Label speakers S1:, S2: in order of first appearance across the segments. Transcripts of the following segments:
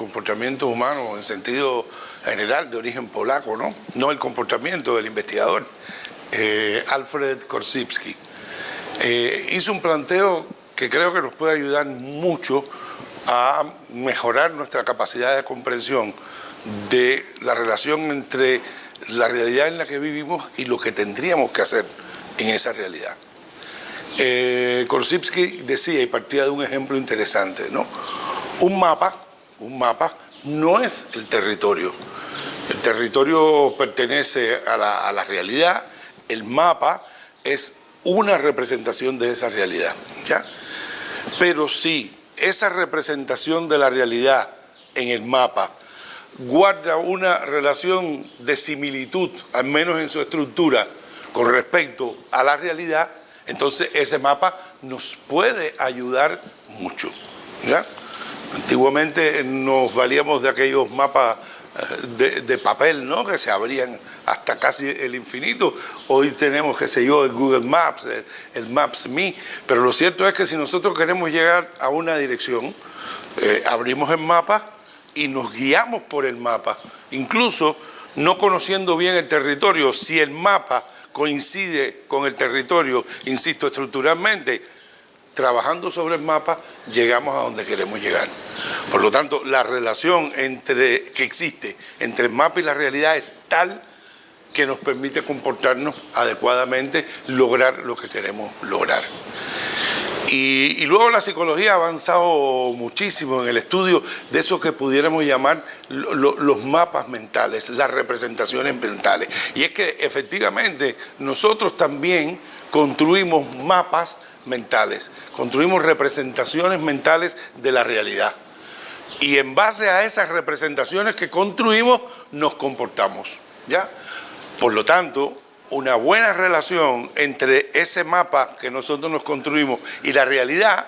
S1: comportamiento humano en sentido general, de origen polaco, ¿no? No el comportamiento del investigador, Alfred Korzybski. Hizo un planteo que creo que nos puede ayudar mucho a mejorar nuestra capacidad de comprensión de la relación entre la realidad en la que vivimos y lo que tendríamos que hacer en esa realidad. Korzybski decía, y partía de un ejemplo interesante, ¿no? Un mapa no es el territorio. El territorio pertenece a la realidad, el mapa es una representación de esa realidad, ¿ya? Pero si esa representación de la realidad en el mapa guarda una relación de similitud, al menos en su estructura, con respecto a la realidad, entonces ese mapa nos puede ayudar mucho, ¿ya? Antiguamente nos valíamos de aquellos mapas de papel, ¿no?, que se abrían hasta casi el infinito. Hoy tenemos, qué sé yo, el Google Maps, el Maps.me, pero lo cierto es que si nosotros queremos llegar a una dirección, abrimos el mapa y nos guiamos por el mapa, incluso no conociendo bien el territorio. Si el mapa coincide con el territorio, insisto, estructuralmente, trabajando sobre el mapa, llegamos a donde queremos llegar. Por lo tanto, la relación que existe entre el mapa y la realidad es tal que nos permite comportarnos adecuadamente, lograr lo que queremos lograr. Y luego la psicología ha avanzado muchísimo en el estudio de eso que pudiéramos llamar los mapas mentales, las representaciones mentales. Y es que efectivamente nosotros también construimos mapas mentales, construimos representaciones mentales de la realidad. Y en base a esas representaciones que construimos, nos comportamos, ¿ya? Por lo tanto, una buena relación entre ese mapa que nosotros nos construimos y la realidad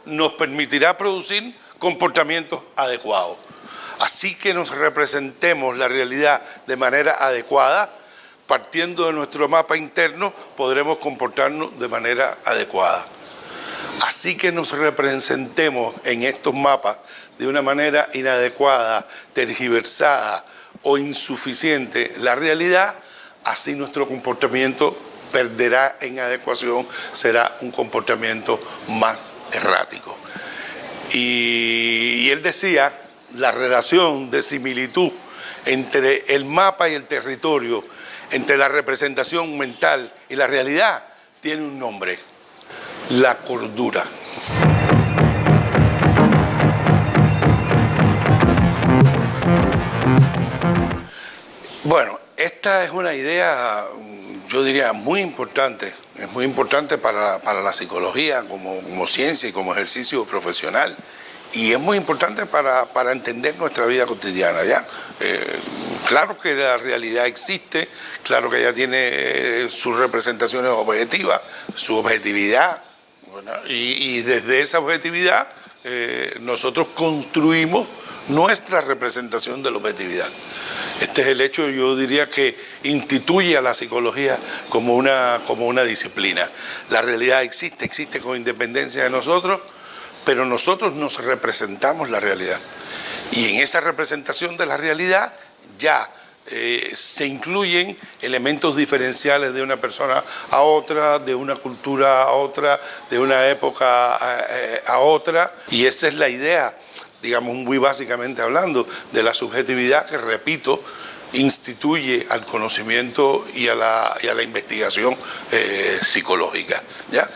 S1: nos permitirá producir comportamientos adecuados. Así que nos representemos la realidad de manera adecuada, partiendo de nuestro mapa interno, podremos comportarnos de manera adecuada. Así que nos representemos en estos mapas de una manera inadecuada, tergiversada o insuficiente la realidad, así nuestro comportamiento perderá en adecuación, será un comportamiento más errático. Y él decía, la relación de similitud entre el mapa y el territorio, entre la representación mental y la realidad, tiene un nombre: la cordura. Bueno, esta es una idea, yo diría, muy importante. Es muy importante para la psicología como ciencia y como ejercicio profesional. Y es muy importante para entender nuestra vida cotidiana, ¿ya? Claro que la realidad existe, claro que ella tiene sus representaciones objetivas, su objetividad, ¿verdad? Y desde esa objetividad nosotros construimos nuestra representación de la objetividad. Este es el hecho, yo diría, que instituye a la psicología como una disciplina. La realidad existe con independencia de nosotros, pero nosotros nos representamos la realidad. Y en esa representación de la realidad ya se incluyen elementos diferenciales de una persona a otra, de una cultura a otra, de una época a otra. Y esa es la idea, digamos, muy básicamente hablando, de la subjetividad que, repito, instituye al conocimiento y a la investigación psicológica, ¿ya?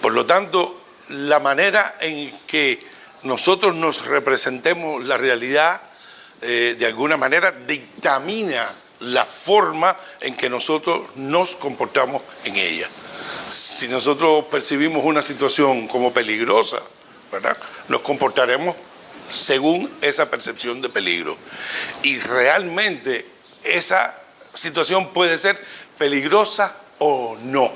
S1: Por lo tanto, la manera en que nosotros nos representemos la realidad, de alguna manera, dictamina la forma en que nosotros nos comportamos en ella. Si nosotros percibimos una situación como peligrosa, ¿verdad?, nos comportaremos según esa percepción de peligro. Y realmente esa situación puede ser peligrosa o no.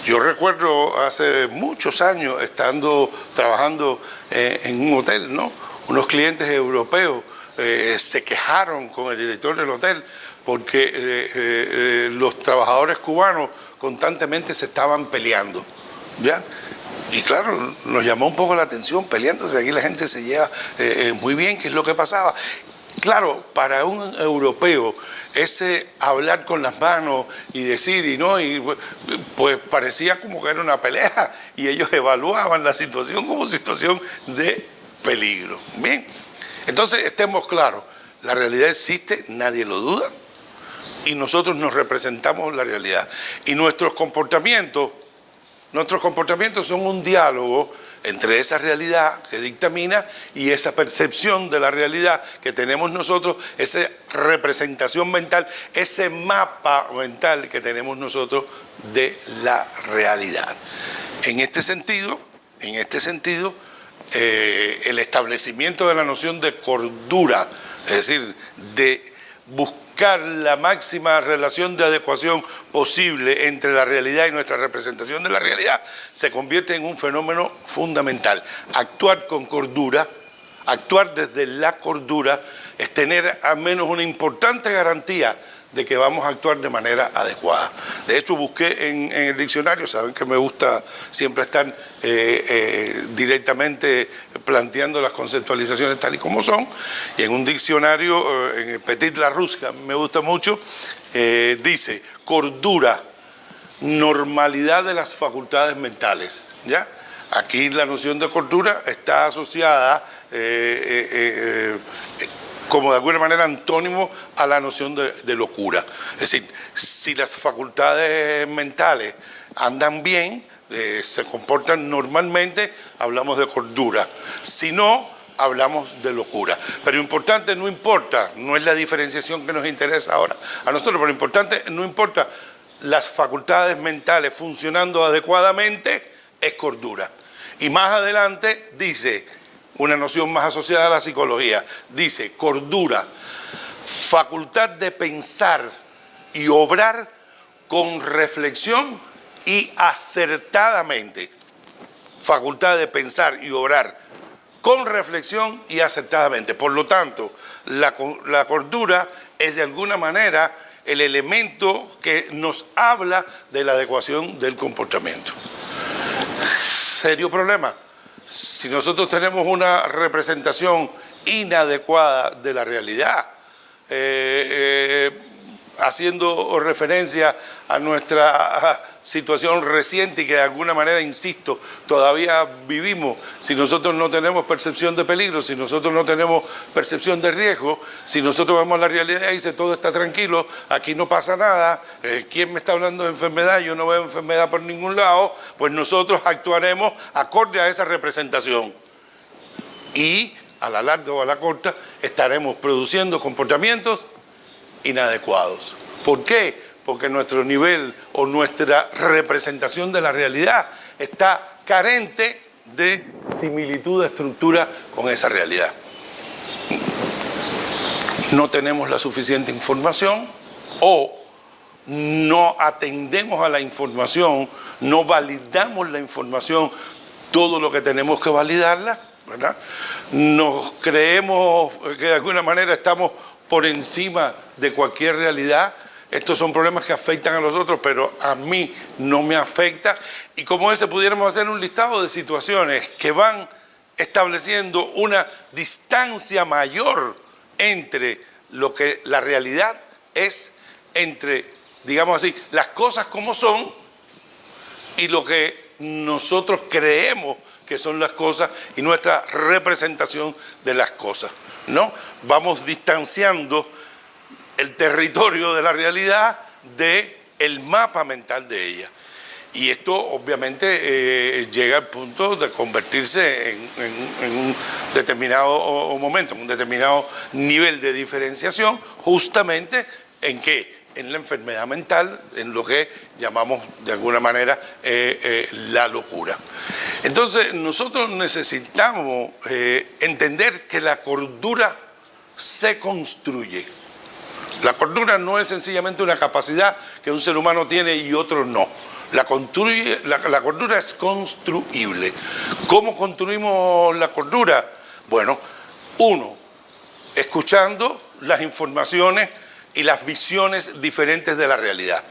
S1: Yo recuerdo hace muchos años trabajando en un hotel, ¿no? Unos clientes europeos se quejaron con el director del hotel porque los trabajadores cubanos constantemente se estaban peleando, ¿ya? Y claro, nos llamó un poco la atención peleándose, aquí la gente se lleva muy bien, ¿qué es lo que pasaba? Claro, para un europeo, ese hablar con las manos y decir y no, y pues parecía como que era una pelea y ellos evaluaban la situación como situación de peligro. Bien, entonces estemos claros, la realidad existe, nadie lo duda, y nosotros nos representamos la realidad. Y nuestros comportamientos son un diálogo entre esa realidad que dictamina y esa percepción de la realidad que tenemos nosotros, esa representación mental, ese mapa mental que tenemos nosotros de la realidad. En este sentido, el establecimiento de la noción de cordura, es decir, de buscar la máxima relación de adecuación posible entre la realidad y nuestra representación de la realidad, se convierte en un fenómeno fundamental. Actuar con cordura, actuar desde la cordura, es tener al menos una importante garantía de que vamos a actuar de manera adecuada. De hecho, busqué en el diccionario, saben que me gusta siempre estar directamente planteando las conceptualizaciones tal y como son, y en un diccionario, en el Petit Larousse, que me gusta mucho, dice, cordura, normalidad de las facultades mentales, ¿ya? Aquí la noción de cordura está asociada como de alguna manera antónimo a la noción de locura. Es decir, si las facultades mentales andan bien, se comportan normalmente, hablamos de cordura. Si no, hablamos de locura. Pero importante no importa, no es la diferenciación que nos interesa ahora a nosotros, pero importante no importa, las facultades mentales funcionando adecuadamente es cordura. Y más adelante dice, una noción más asociada a la psicología, dice cordura, facultad de pensar y obrar con reflexión y acertadamente. Facultad de pensar y obrar con reflexión y acertadamente. Por lo tanto, la cordura es de alguna manera el elemento que nos habla de la adecuación del comportamiento. Serio problema. Si nosotros tenemos una representación inadecuada de la realidad, haciendo referencia a nuestra situación reciente y que de alguna manera, insisto, todavía vivimos, si nosotros no tenemos percepción de peligro, si nosotros no tenemos percepción de riesgo, si nosotros vemos la realidad y dice todo está tranquilo, aquí no pasa nada, ¿quién me está hablando de enfermedad? Yo no veo enfermedad por ningún lado, pues nosotros actuaremos acorde a esa representación. Y a la larga o a la corta estaremos produciendo comportamientos inadecuados. ¿Por qué? Porque nuestro nivel o nuestra representación de la realidad está carente de similitud de estructura con esa realidad. No tenemos la suficiente información o no atendemos a la información, no validamos la información todo lo que tenemos que validarla, ¿verdad? Nos creemos que de alguna manera estamos por encima de cualquier realidad. Estos son problemas que afectan a los otros, pero a mí no me afecta. Y como ese pudiéramos hacer un listado de situaciones que van estableciendo una distancia mayor entre lo que la realidad es, entre, digamos así, las cosas como son y lo que nosotros creemos que son las cosas y nuestra representación de las cosas, ¿no? Vamos distanciando el territorio de la realidad del mapa mental de ella. Y esto obviamente llega al punto de convertirse en un determinado momento, en un determinado nivel de diferenciación, justamente en ¿qué? En la enfermedad mental, en lo que llamamos de alguna manera la locura. Entonces nosotros necesitamos entender que la cordura se construye. La cordura no es sencillamente una capacidad que un ser humano tiene y otro no. La cordura es construible. ¿Cómo construimos la cordura? Bueno, uno, escuchando las informaciones y las visiones diferentes de la realidad.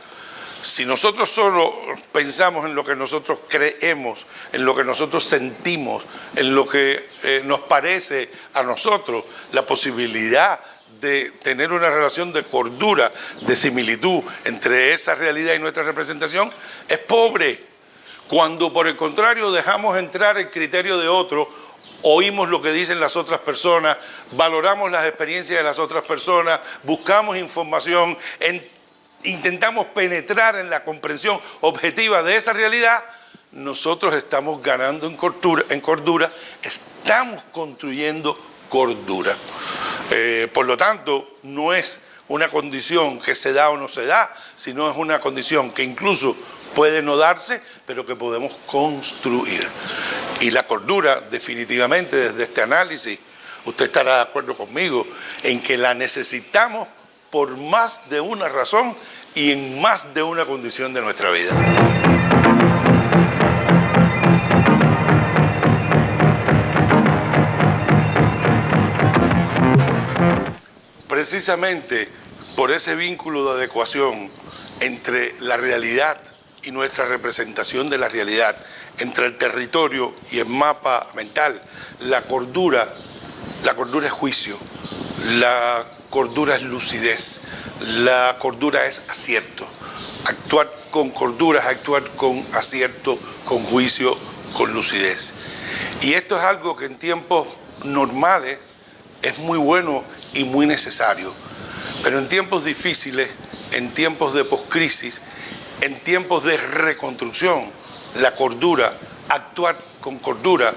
S1: Si nosotros solo pensamos en lo que nosotros creemos, en lo que nosotros sentimos, en lo que nos parece a nosotros, la posibilidad de tener una relación de cordura, de similitud entre esa realidad y nuestra representación es pobre. Cuando por el contrario dejamos entrar el criterio de otro, oímos lo que dicen las otras personas, valoramos las experiencias de las otras personas, buscamos información, intentamos penetrar en la comprensión objetiva de esa realidad, nosotros estamos ganando en cordura, estamos construyendo cordura. Por lo tanto, no es una condición que se da o no se da, sino es una condición que incluso puede no darse, pero que podemos construir. Y la cordura, definitivamente, desde este análisis, usted estará de acuerdo conmigo en que la necesitamos por más de una razón y en más de una condición de nuestra vida. Precisamente por ese vínculo de adecuación entre la realidad y nuestra representación de la realidad, entre el territorio y el mapa mental, la cordura es juicio, la cordura es lucidez, la cordura es acierto. Actuar con cordura es actuar con acierto, con juicio, con lucidez. Y esto es algo que en tiempos normales es muy bueno y muy necesario. Pero en tiempos difíciles, en tiempos de poscrisis, en tiempos de reconstrucción, la cordura, actuar con cordura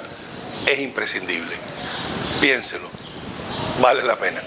S1: es imprescindible. Piénselo, vale la pena.